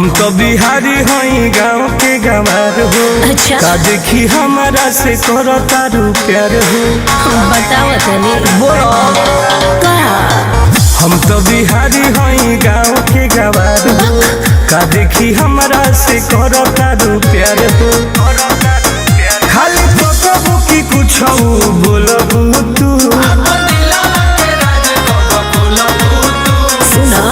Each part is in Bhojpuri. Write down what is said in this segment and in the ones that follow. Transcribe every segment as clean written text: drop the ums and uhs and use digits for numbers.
हम तो बिहारी हई गाँव के गंवार हो। अच्छा का देखी हमारा से करो तारू प्यार हो। बताओ तनी बोलो हम तो बिहारी हई गाँव के गंवार हो। का देखी हमारा से करो तारू प्यार हो। खाली तो कबू की कुछ बोलबू तू सुना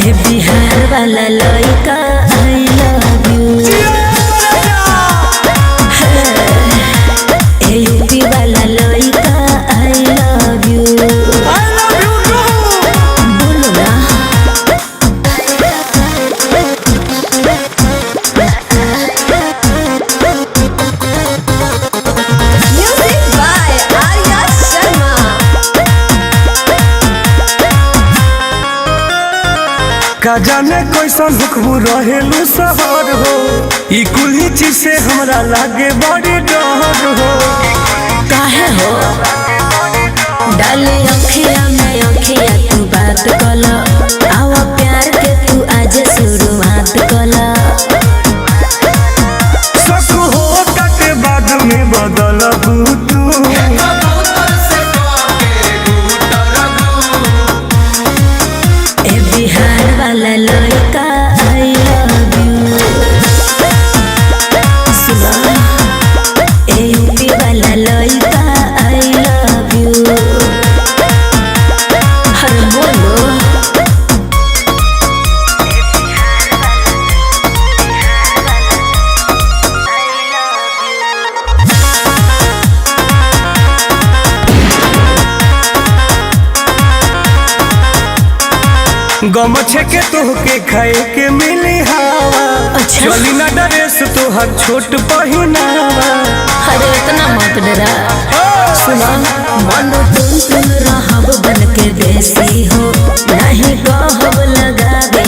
ए बिहार वाला लड़का I love you, A UP वाला लड़का आई लव यू, बोलो ना म्यूजिक बाय आर्या शर्मा। का जाने कैसन हुक्म रहेलू शहर हो। ई कुली चीज से हमरा लागे बड़ी डर हो। काहे हो डाले अखिया में अखिया तू बात कला, आवा प्यार के तू आज शुरुआत कला। शक हो के बाद में बदलबू तू ए बिहार वाला लड़का आई लव यू, सुना ए यूपी वाला लड़का आई लव यू, हर बोलो गमछे के तोहके खाए के मिली हवा। अच्छा। चली ना ड्रेस तोहर छोट पहिनावा। अरे इतना मत डरा, सुना मन तुम रहब बन के देसी हो, नहीं कहब लगावे